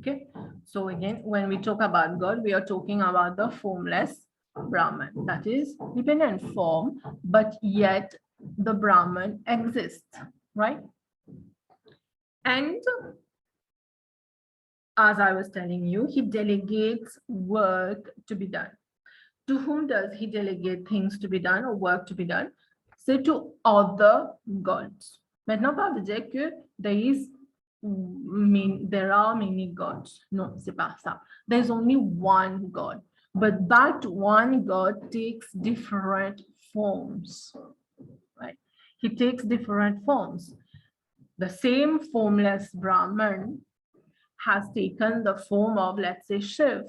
Okay, so again, when we talk about God, we are talking about the formless Brahman, that is dependent form, but yet the Brahman exists, right? And as I was telling you, he delegates work to be done. To whom does he delegate things to be done or work to be done? Say to other gods. Maintenant, pas veut dire que there are many gods. No, c'est pas ça. There's only one God, but that one God takes different forms, right? He takes different forms. The same formless Brahman has taken the form of, let's say, Shiv,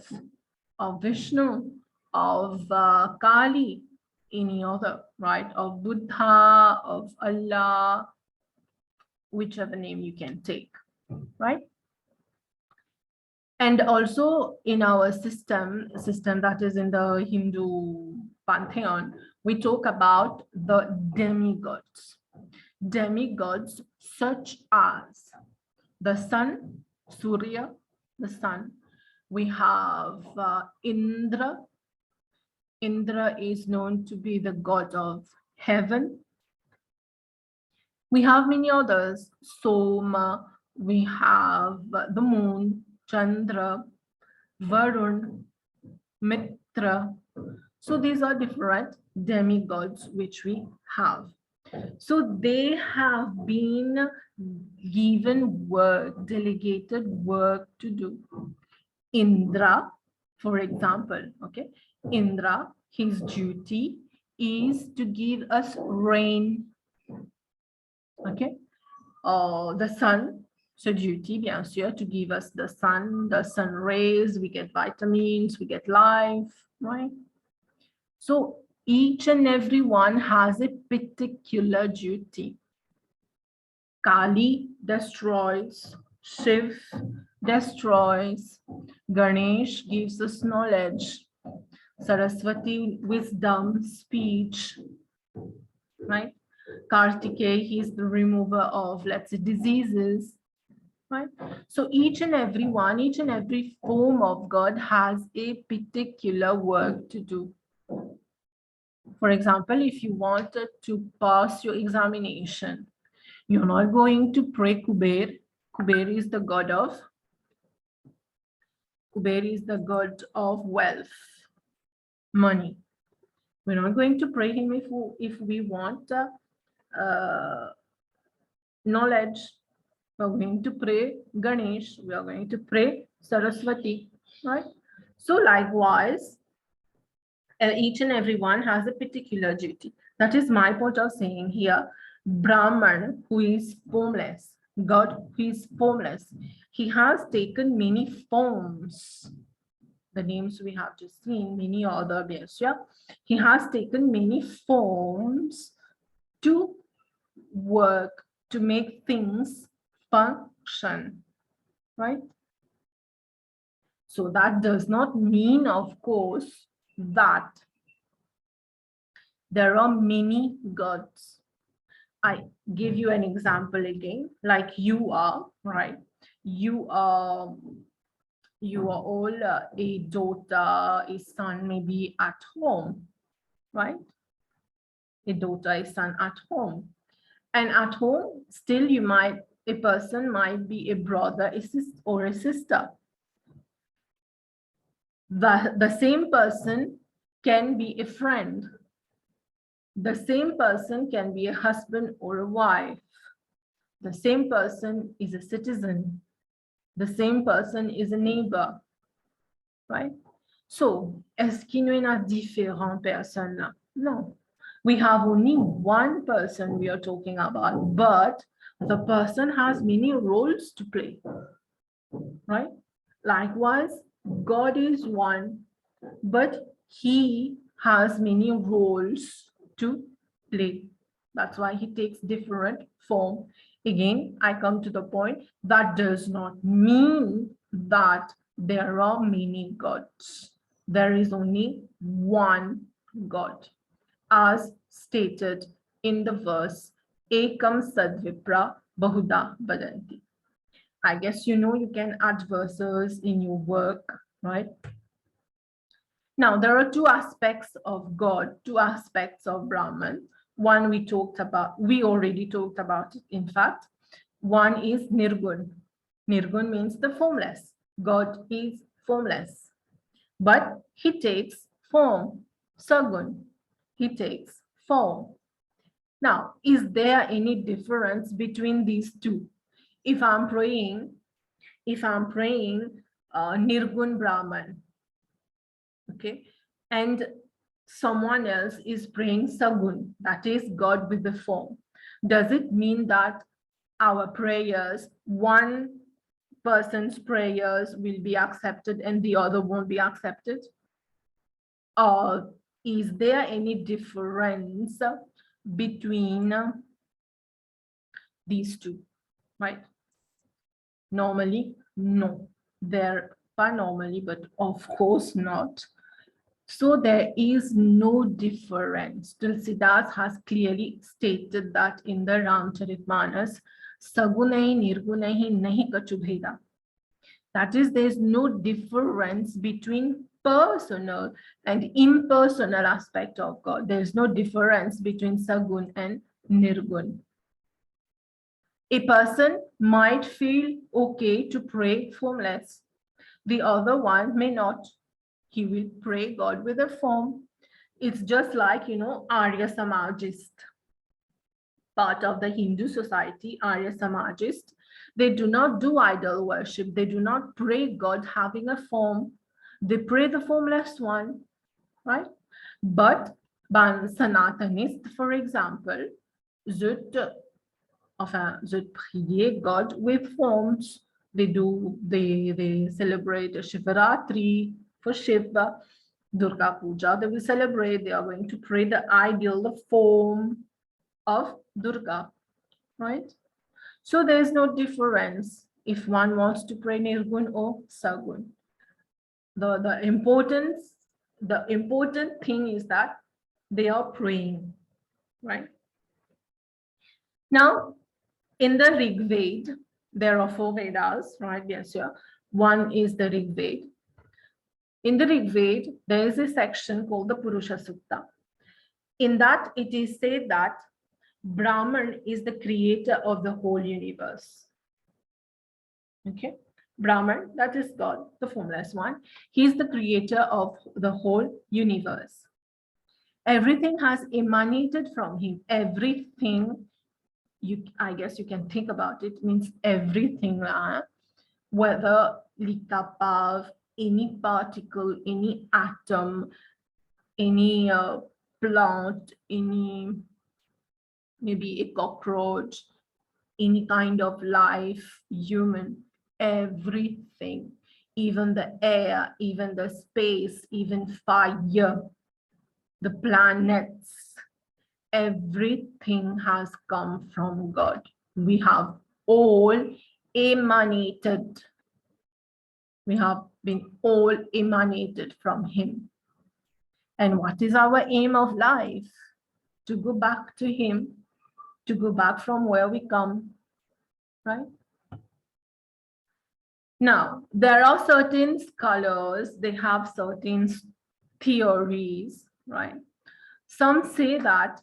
of Vishnu, of Kali, any other, right? Of Buddha, of Allah, whichever name you can take, right? And also in our system that is in the Hindu pantheon, we talk about the demigods. Demigods such as the sun, Surya, the sun. We have Indra. Indra is known to be the god of heaven. We have many others. Soma, we have the moon, Chandra, Varun, Mitra. So these are different demigods which we have. So they have been given work, delegated work to do. Indra, for example, okay, Indra, his duty is to give us rain, okay. The sun, so duty, bien sûr, to give us the sun rays, we get vitamins, we get life, right? So each and every one has a particular duty. Kali destroys, Shiv destroys, Ganesh gives us knowledge, Saraswati wisdom, speech, right? Kartikeya, he's the remover of, let's say, diseases, right? So each and every one, each and every form of God has a particular work to do. For example, if you wanted to pass your examination, you're not going to pray Kuber. Kuber is the god of wealth, money. We're not going to pray him if we want knowledge. We're going to pray Ganesh. We are going to pray Saraswati, right? So likewise, each and every one has a particular duty. That is my point of saying here. Brahman, who is formless, God who is formless, he has taken many forms. The names we have just seen, many other Vyasya. He has taken many forms to work, to make things function, right? So that does not mean, of course, that there are many gods. I give you an example again, like you are, right? You are all a daughter, a son, maybe at home, right? A daughter, a son at home. And at home, still a person might be a brother, a sister, or a sister. The same person can be a friend. The same person can be a husband or a wife. The same person is a citizen. The same person is a neighbor, right? So, est-ce qu'il y en a différentes personnes là? No. We have only one person we are talking about, but the person has many roles to play, right? Likewise, God is one, but he has many roles to play. That's why he takes different form. Again, I come to the point that does not mean that there are many gods. There is only one God, as stated in the verse, Ekam Sadvipra Bahuda Badanti. I guess you know you can add verses in your work, right? Now, there are two aspects of God, two aspects of Brahman. One we already talked about it, in fact. One is Nirgun. Nirgun means the formless. God is formless, but he takes form. Sagun, he takes form. Now, is there any difference between these two? If I'm praying Nirgun Brahman, okay, and someone else is praying Sagun, that is God with the form, does it mean that our prayers, one person's prayers will be accepted and the other won't be accepted? Or is there any difference between these two, right? Normally, no. Not normally, but of course not. So there is no difference. Tulsidas has clearly stated that in the Ramcharitmanas, Sagunai Nirgunai Nahi Kachubheda. That is, there is no difference between personal and impersonal aspect of God. There is no difference between Sagun and Nirgun. A person might feel okay to pray formless. The other one may not. He will pray God with a form. It's just like, Arya Samajist, part of the Hindu society, Arya Samajist. They do not do idol worship. They do not pray God having a form. They pray the formless one, right? But Sanatanist, for example, zut prier God with forms. They celebrate Shivaratri for Shiva, Durga Puja. They will celebrate. They are going to pray the ideal, the form of Durga, right? So there is no difference if one wants to pray Nirgun or Sagun. The important thing is that they are praying, right? Now, in the Rig Veda, there are 4 Vedas, right? Yes, yeah. One is the Rig Veda. In the Rig Veda, there is a section called the Purusha Sutta. In that, it is said that Brahman is the creator of the whole universe. Okay, Brahman, that is God, the formless one. He is the creator of the whole universe. Everything has emanated from him. Everything, I guess you can think about it, means everything, whether likapav, any particle, any atom, any plant, any maybe a cockroach, any kind of life, human, everything, even the air, even the space, even fire, the planets, everything has come from God. We have all emanated. We have been all emanated from him. And what is our aim of life? To go back to him, to go back from where we come, right? Now, there are certain scholars, they have certain theories, right? Some say that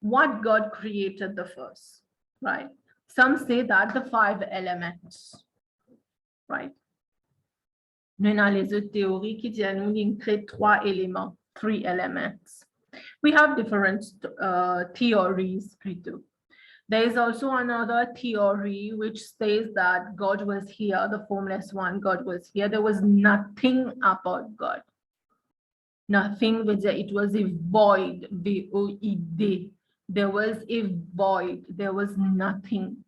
what God created the first, right? Some say that the 5 elements, right? Nous, dans les autres théories qui disent nous crée 3 éléments, 3 elements. We have different theories, plutôt. There is also another theory which says that God was here, the formless one, God was here. There was nothing about God. Nothing, it was a void, V-O-E-D. There was a void, there was nothing.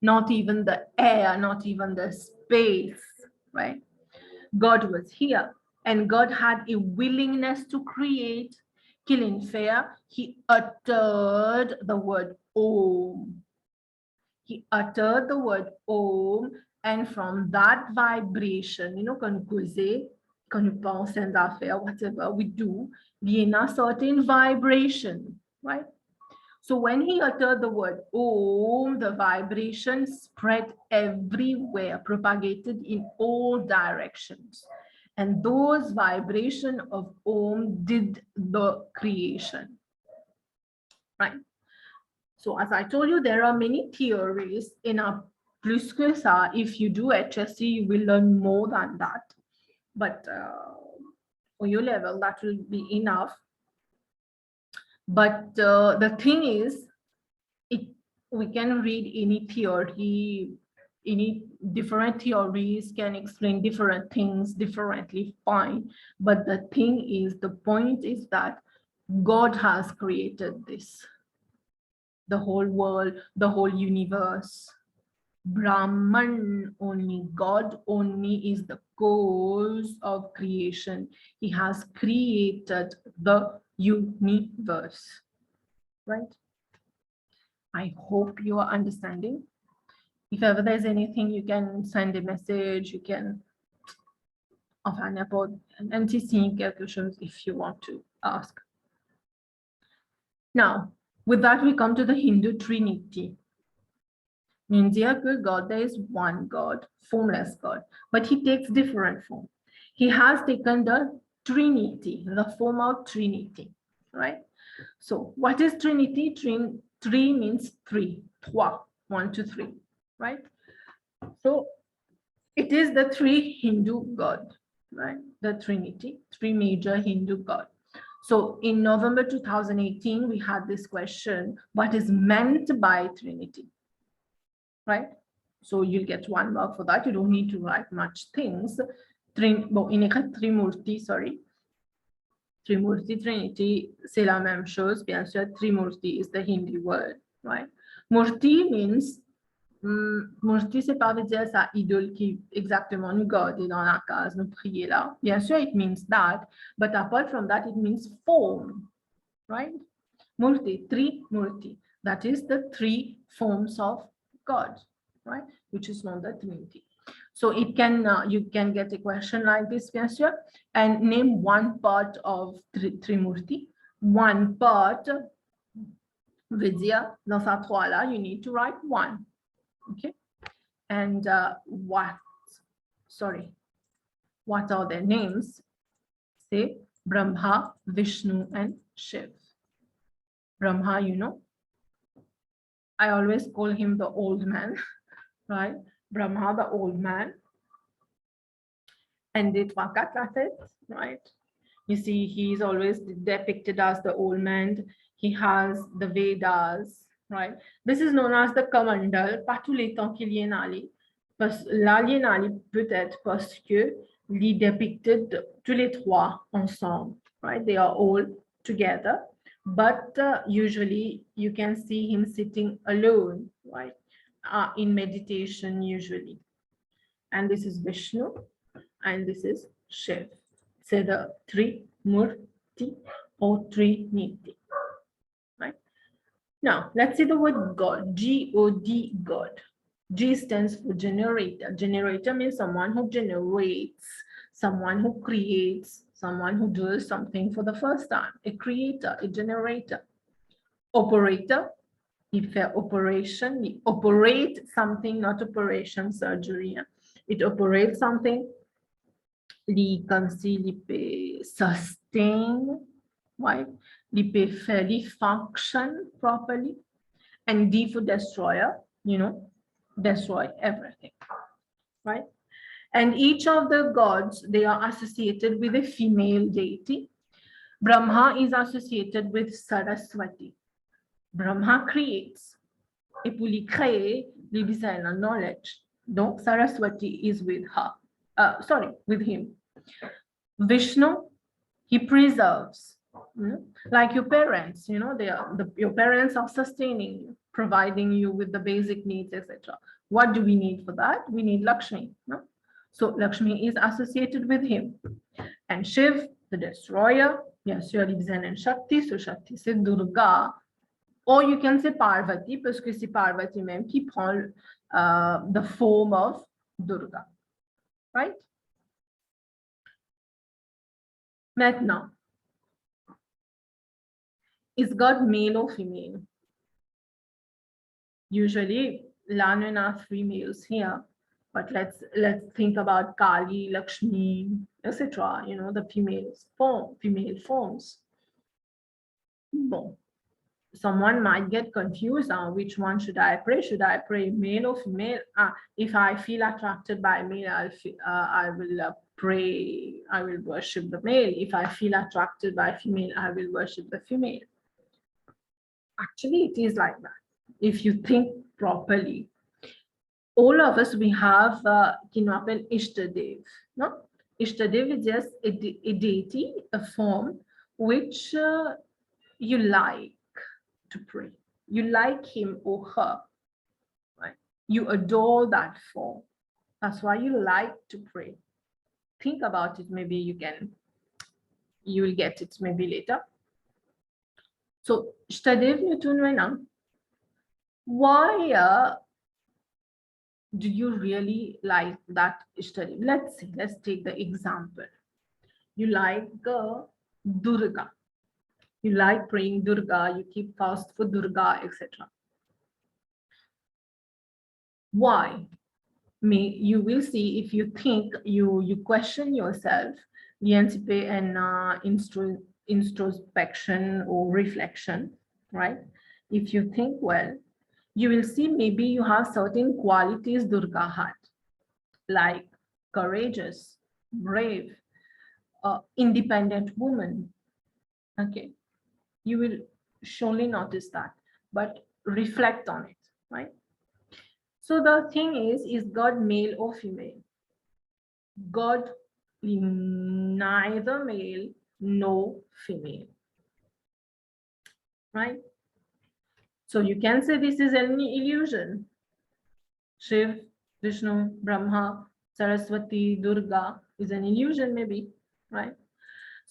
Not even the air, not even the space, right? God was here, and God had a willingness to create. Killing fair, he uttered the word Om. He uttered the word Om, and from that vibration, quand nous pensons d'affaires, whatever we do, il y a a certain vibration, right? So when he uttered the word Om, the vibration spread everywhere, propagated in all directions. And those vibration of Om did the creation, right? So as I told you, there are many theories in our plus que ça. If you do HSC, you will learn more than that. But for your level, that will be enough. But the thing is, we can read any theory, any different theories can explain different things differently, fine. But the thing is, the point is that God has created this, the whole world, the whole universe. Brahman only, God only is the cause of creation. He has created the universe, right? I hope you are understanding. If ever there's anything, you can send a message, you can, enfin, n'importe, un petit signe, quelque chose, if you want to ask. Now, with that, we come to the Hindu Trinity. In India, God, there is one God, formless God, but he takes different form. He has taken the Trinity, the form of Trinity, right? So what is Trinity? Three means three, trois, 1, 2, 3, right? So it is the three Hindu God, right? The Trinity, three major Hindu God. So in November 2018, we had this question, what is meant by Trinity, right? So you'll get 1 mark for that. You don't need to write much things. Trimurti, sorry. Trimurti, Trinity, c'est la même chose. Bien sûr, Trimurti is the Hindi word, right? Murti means, Murti, c'est pas veut dire ça, idole qui exactement nous garde dans la case, nous prier là. Bien sûr, it means that, but apart from that, it means form, right? Murti, Trimurti, that is the three forms of God, right? Which is known the Trinity. So it can, you can get a question like this, bien sûr, and name one part of Trimurti. One part, veut dire, dans sa trois là, you need to write one, okay? And what are their names? Say Brahma, Vishnu, and Shiv. Brahma, you know, I always call him the old man, right? Brahma, the old man. And the trois quatre la tête, right? You see, he's always depicted as the old man. He has the Vedas, right? This is known as the Kamandal, pas tous les temps qu'il y en a. Là, il y en a peut-être parce que il depicted tous les trois ensemble, right? They are all together. But usually you can see him sitting alone, right? In meditation usually. And this is Vishnu, and this is Shiv. So the Trimurti or Trinity, right? Now, let's see the word God, G-O-D, God. G stands for generator. Generator means someone who generates, someone who creates, someone who does something for the first time, a creator, a generator. Operator, il fait operation, il operate something, not operation surgery. It operates something, comme si il peut sustain, right? Il peut faire function properly. And D for destroyer, you know, destroy everything, right? And each of the gods, they are associated with a female deity. Brahma is associated with Saraswati. Brahma creates. Et pour lui créer, il besoin de knowledge. Donc, Saraswati is with her. With him. Vishnu, he preserves. Like your parents, you know, your parents are sustaining you, providing you with the basic needs, etc. What do we need for that? We need Lakshmi. No? So Lakshmi is associated with him. And Shiv, the destroyer, bien sûr, il besoin de Shakti, so Shakti c'est Durga. Or you can say Parvati, parce que c'est Parvati même qui prend the form of Durga, right? Maintenant, is God male or female? Usually, Lana are three males here, but let's think about Kali, Lakshmi, etc. You know, the female forms. Bon. Someone might get confused on which one should I pray. Should I pray male or female? If I feel attracted by male, I will pray. I will worship the male. If I feel attracted by female, I will worship the female. Actually, it is like that. If you think properly, all of us, we have an Ishtadev. No, Ishtadev is just a deity, a form which you like to pray. You like him or her, right? You adore that form. That's why you like to pray. Think about it. Maybe you will get it maybe later. So, Ishtadev Nutunvenam, why do you really like that Ishtadev? Let's take the example. You like Durga. You like praying Durga, you keep fast for Durga, etc. Why? You will see if you think, you question yourself, and introspection or reflection, right? If you think well, you will see maybe you have certain qualities Durga had, like courageous, brave, independent woman. Okay, you will surely notice that, but reflect on it, right? So the thing is God male or female? God neither male nor female, right? So you can say this is an illusion. Shiv, Vishnu, Brahma, Saraswati, Durga is an illusion maybe, right?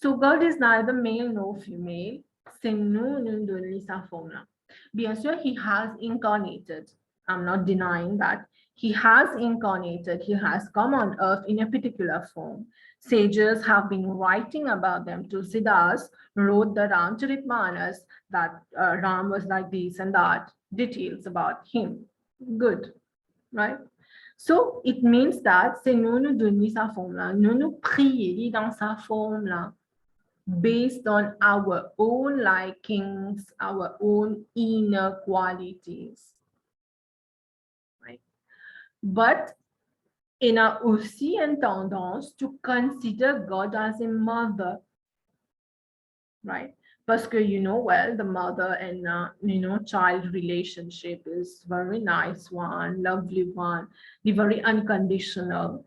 So God is neither male nor female. Bien sûr, he has incarnated. I'm not denying that. He has incarnated. He has come on earth in a particular form. Sages have been writing about them. Tulsidas wrote the Ramcharitmanas that Ram was like this and that, details about him. Good, right? So it means that c'est nous nous donner sa forme-là, nous prier dans sa forme-là, based on our own likings, our own inner qualities, right? But in a aussi une tendance to consider God as a mother, right? Because well, the mother and child relationship is very nice one, lovely one, the very unconditional.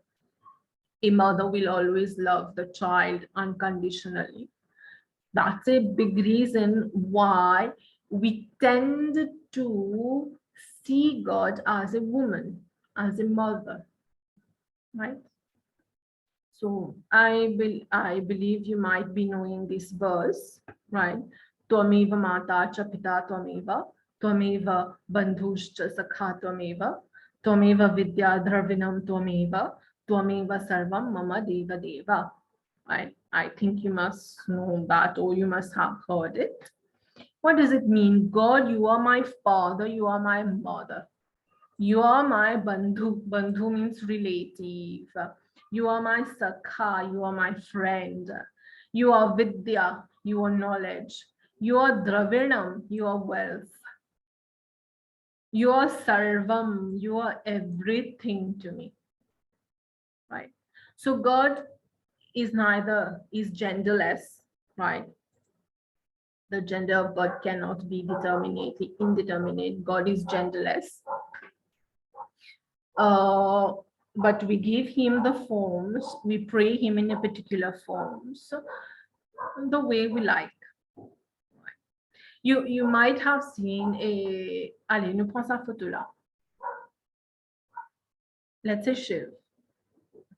A mother will always love the child unconditionally. That's a big reason why we tend to see God as a woman, as a mother, right? So I believe you might be knowing this verse, right? Tvameva mata cha pita tvameva, tvameva bandhuscha sakha tvameva, tvameva vidya dravinam tvameva, tvameva sarvam mama deva deva. I think you must know that, or you must have heard it. What does it mean? God, you are my father, you are my mother. You are my bandhu. Bandhu means relative. You are my sakha, you are my friend. You are vidya, you are knowledge. You are dravinam, you are wealth. You are sarvam, you are everything to me. Right? So God is genderless, right? The gender of God cannot be indeterminate. God is genderless. But we give him the forms, we pray him in a particular forms, the way we like. You might have seen allez, nous prends sa photo là. Let's say Shiv.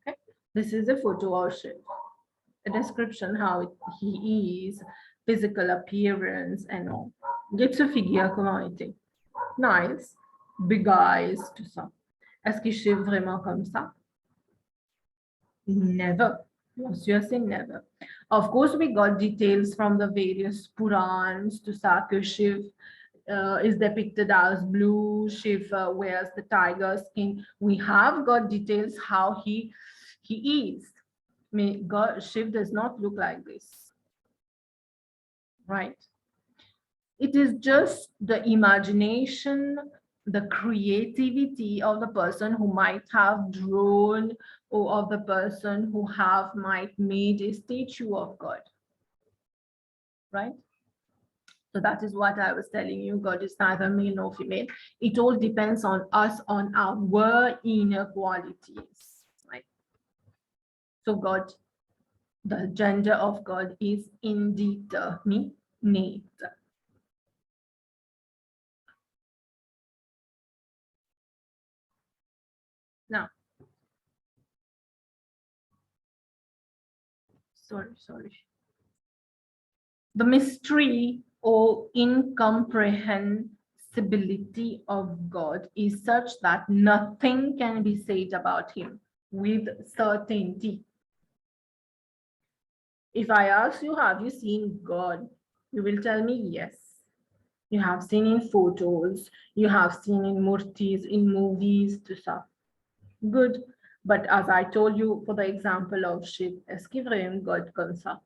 Okay, this is a photo of Shiv. A description how he is, physical appearance and all. Get a figure comment était. Nice, big eyes, tout ça. Est-ce qu'il Shiv vraiment comme ça? Never. Bien sûr, c'est never. Of course, we got details from the various Purans to say que Shiv is depicted as blue. Shiv wears the tiger skin. We have got details how he is. God, Shiv does not look like this, right? It is just the imagination, the creativity of the person who might have drawn, or of the person who might made a statue of God, right? So that is what I was telling you. God is neither male nor female. It all depends on us, on our inner qualities, right? So God, the gender of God is indeterminate. Now, sorry. The mystery or incomprehensibility of God is such that nothing can be said about him with certainty. If I ask you, have you seen God? You will tell me yes. You have seen in photos, you have seen in murtis, in movies, to stuff. Good. But as I told you, for the example of Shiv, est-ce qu'il vraiment God comme ça?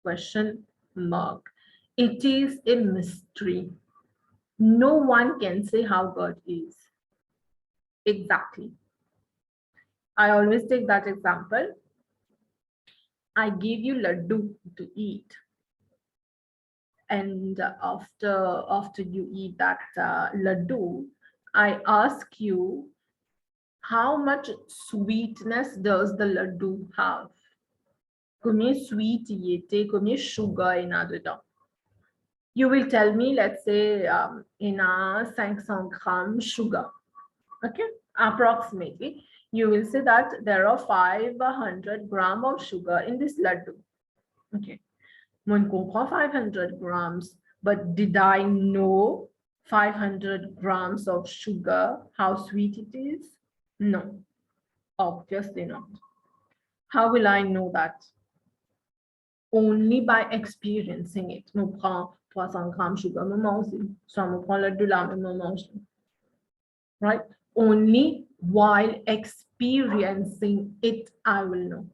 Question mark. It is a mystery. No one can say how God is. Exactly. I always take that example. I give you laddu to eat. And after you eat that laddu, I ask you, how much sweetness does the laddu have? Combien sweet il était, combien sugar il y a dedans? You will tell me, let's say, in a 500 grams sugar, okay, approximately. You will say that there are 500 grams of sugar in this laddu, okay. Mon comprend 500 grams, but did I know 500 grams of sugar, how sweet it is? No, obviously not. How will I know that? Only by experiencing it. Je prends 300 grammes sugar, je mange. Soit je prends le de là, je mange. Right? Only while experiencing it, I will know.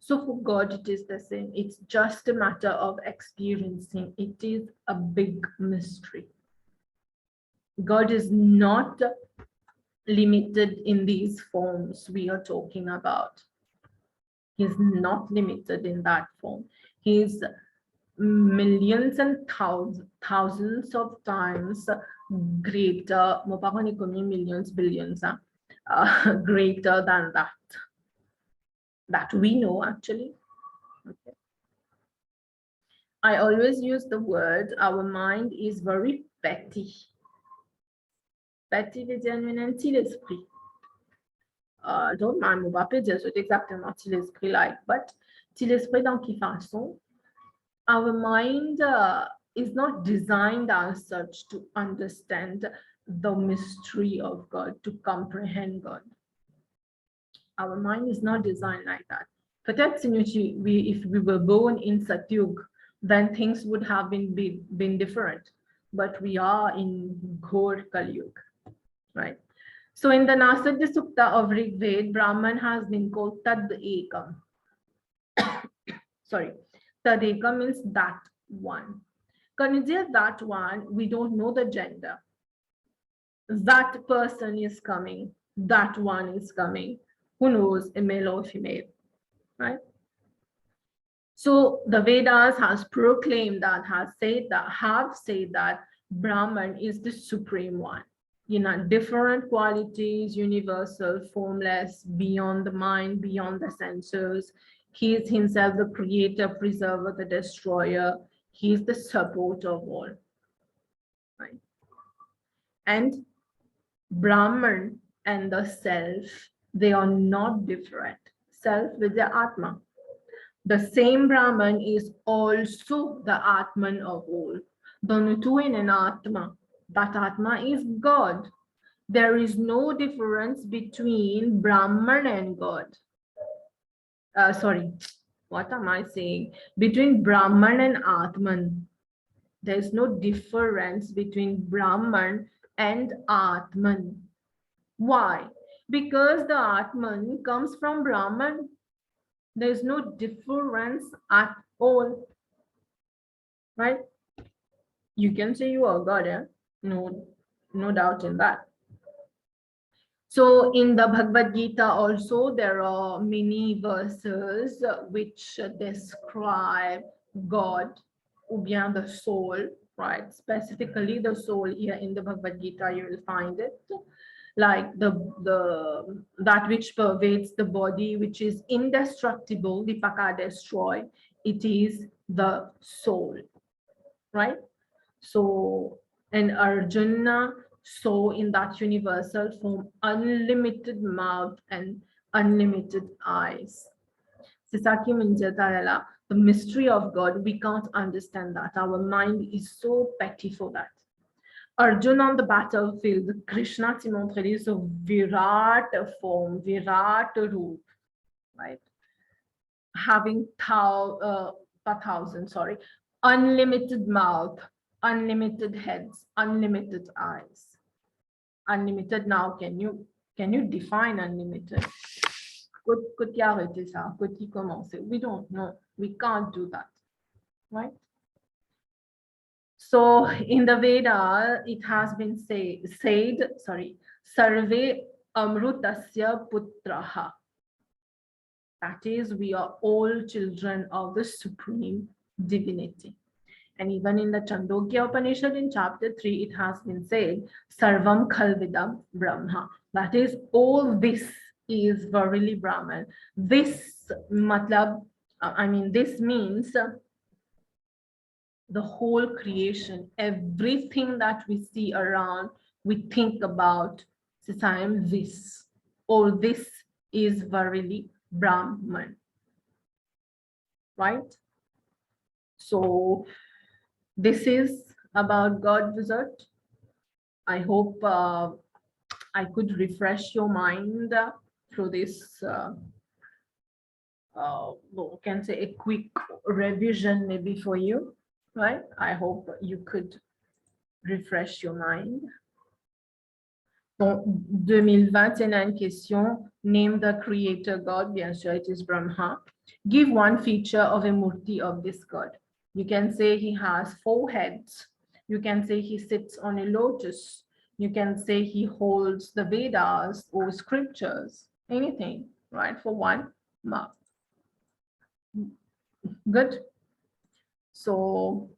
So for God, it is the same. It's just a matter of experiencing. It is a big mystery. God is not limited in these forms we are talking about. He's not limited in that form. He's millions and thousands of times greater, millions, billions, greater than that we know actually. Okay. I always use the word, our mind is very petty. Petty veut dire un petit l'esprit. Donc, on ne va pas dire c'est exactement petit l'esprit like, but petit l'esprit dans quelle façon? Our mind is not designed as such to understand the mystery of God, to comprehend God. Our mind is not designed like that. Peut-être if we were born in Satyug, then things would have been different. But we are in Ghor Kalyug, right? So in the Nasad Sukta of Rig Ved, Brahman has been called Tad Ekam. Sorry, Tad Ekam means that one. Consider that one, we don't know the gender. That person is coming, that one is coming. Who knows, a male or female, right? So the Vedas has proclaimed that, have said that Brahman is the supreme one. You know, different qualities, universal, formless, beyond the mind, beyond the senses. He is himself the creator, preserver, the destroyer. He is the support of all, right? And Brahman and the self, they are not different. Self with the Atma. The same Brahman is also the Atman of all. Dono in an Atma. That Atma is God. There is no difference between Brahman and God. Sorry, what am I saying? Between Brahman and Atman. There's no difference between Brahman and Atman. Why? Because the Atman comes from Brahman. There's no difference at all, right? You can say you are God, eh? No doubt in that. So in the Bhagavad Gita also, there are many verses which describe God, ou bien the soul, right? Specifically the soul here in the Bhagavad Gita, you will find it. Like that which pervades the body, which is indestructible, Vipaka destroy, it is the soul, right? So, and Arjuna saw in that universal form unlimited mouth and unlimited eyes. Sisaki Minjatarala, the mystery of God, we can't understand that. Our mind is so petty for that. Arjuna on the battlefield, Krishna s'est montré ce Virat form, Virat roop, right? Having unlimited mouth, unlimited heads, unlimited eyes. Unlimited now, can you define unlimited? We don't know. We can't do that, right? So in the Veda, it has been said, Sarve Amrutasya Putraha. That is, we are all children of the Supreme Divinity. And even in the Chandogya Upanishad in chapter 3, it has been said, Sarvam Khalvidam Brahma. That is, all this is verily Brahman. This matlab, this means the whole creation, everything that we see around, we think about, since I am this, or this is verily Brahman, right? So this is about God Wizard. I hope I could refresh your mind through this, we can say a quick revision maybe for you, right? I hope you could refresh your mind. Bon, 2021 question. Name the creator God. Bien sûr, it is Brahma. Give one feature of a murti of this God. You can say he has 4 heads. You can say he sits on a lotus. You can say he holds the Vedas or scriptures. Anything, right? For one mark. Good. So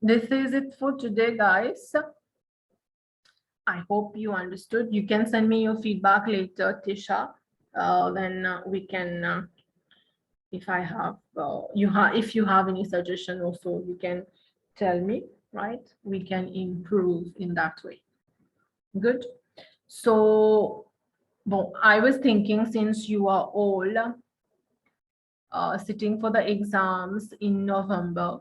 this is it for today, guys. I hope you understood. You can send me your feedback later, Tisha. Then we can, if I have, if you have any suggestion also, you can tell me, right? We can improve in that way. Good. So, well, I was thinking, since you are all sitting for the exams in November,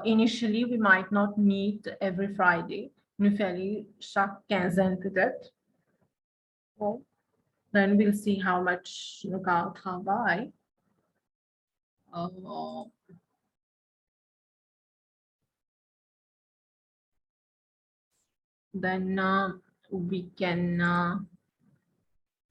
initially we might not meet every Friday. Nous faisons chaque quinzaine peut-être. Well, then we'll see how much le gars travaille. Then we can